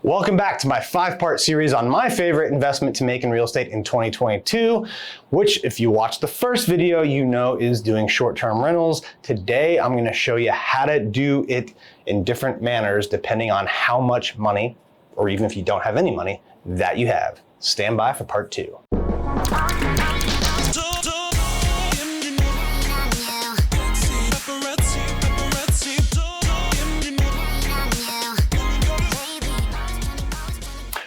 Welcome back to my 5-part series on my favorite investment to make in real estate in 2022, which if you watched the first video, you know is doing short-term rentals. Today, I'm gonna show you how to do it in different manners depending on how much money, or even if you don't have any money, that you have. Stand by for part 2.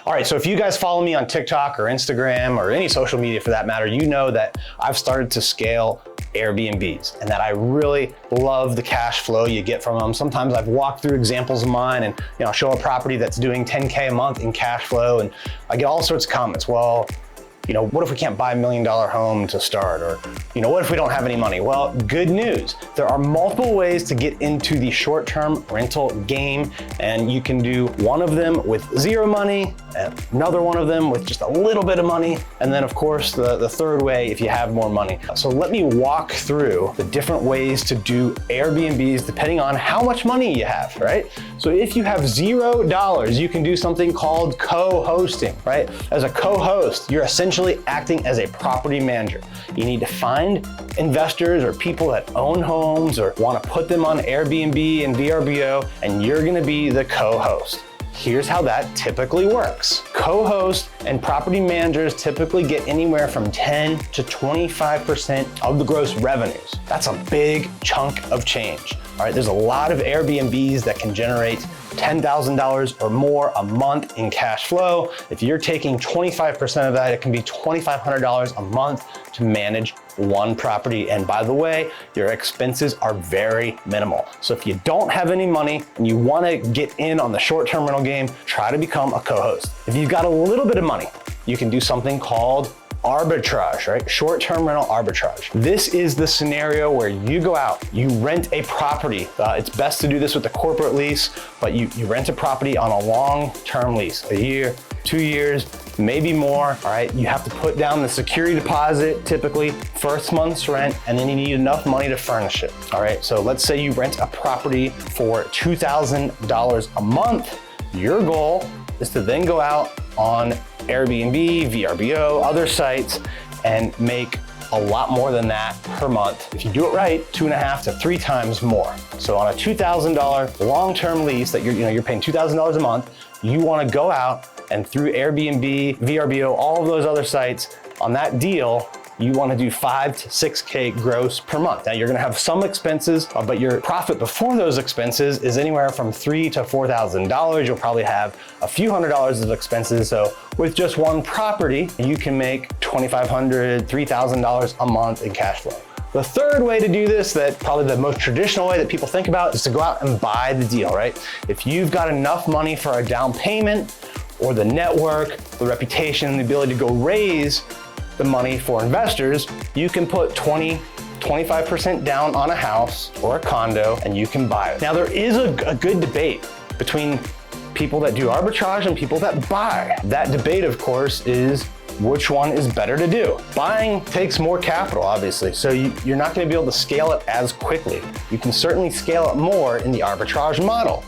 All right, so if you guys follow me on TikTok or Instagram or any social media for that matter, you know that I've started to scale Airbnbs and that I really love the cash flow you get from them. Sometimes I've walked through examples of mine and I'll show a property that's doing 10K a month in cash flow and I get all sorts of comments. Well, what if we can't buy $1 million home to start? Or, what if we don't have any money? Well, good news. There are multiple ways to get into the short-term rental game, and you can do one of them with zero money, and another one of them with just a little bit of money, and then of course the third way if you have more money. So let me walk through the different ways to do Airbnbs depending on how much money you have, right? So if you have $0, you can do something called co-hosting, right? As a co-host, you're essentially acting as a property manager. You need to find investors or people that own homes or want to put them on Airbnb and VRBO, and you're going to be the co-host. Here's how that typically works. Co-hosts and property managers typically get anywhere from 10 to 25% of the gross revenues. That's a big chunk of change. All right, there's a lot of Airbnbs that can generate $10,000 or more a month in cash flow. If you're taking 25% of that, it can be $2,500 a month to manage one property. And by the way, your expenses are very minimal. So if you don't have any money and you want to get in on the short-term rental game, try to become a co-host. If you've got a little bit of money, you can do something called arbitrage, right? Short-term rental arbitrage. This is the scenario where you go out, you rent a property. It's best to do this with a corporate lease, but you rent a property on a long-term lease, a year, 2 years, maybe more, all right? You have to put down the security deposit, typically first month's rent, and then you need enough money to furnish it, all right? So let's say you rent a property for $2,000 a month. Your goal is to then go out on Airbnb, VRBO, other sites, and make a lot more than that per month. If you do it right, 2.5 to 3 times more. So on a $2,000 long-term lease that you're paying $2,000 a month, you want to go out and through Airbnb, VRBO, all of those other sites, on that deal, you want to do 5 to 6K gross per month. Now you're going to have some expenses, but your profit before those expenses is anywhere from $3,000 to $4,000. You'll probably have a few $100s of expenses. So with just one property, you can make $2,500, $3,000 a month in cash flow. The third way to do this, that probably the most traditional way that people think about, is to go out and buy the deal, right? If you've got enough money for a down payment, or the network, the reputation, the ability to go raise the money for investors, you can put 25% down on a house or a condo and you can buy it. Now there is a good debate between people that do arbitrage and people that buy. That debate, of course, is which one is better to do. Buying takes more capital, obviously, so you're not gonna be able to scale it as quickly. You can certainly scale it more in the arbitrage model.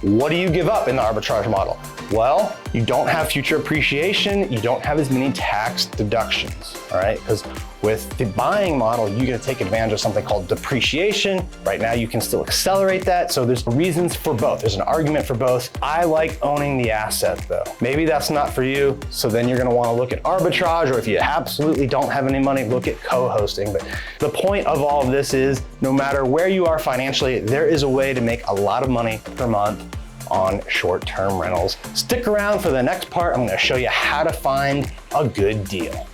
What do you give up in the arbitrage model? Well, you don't have future appreciation, you don't have as many tax deductions, all right? Because with the buying model, you get to take advantage of something called depreciation. Right now, you can still accelerate that, so there's reasons for both. There's an argument for both. I like owning the asset though. Maybe that's not for you, so then you're gonna wanna look at arbitrage, or if you absolutely don't have any money, look at co-hosting. But the point of all of this is, no matter where you are financially, there is a way to make a lot of money per month on short-term rentals. Stick around for the next part. I'm going to show you how to find a good deal.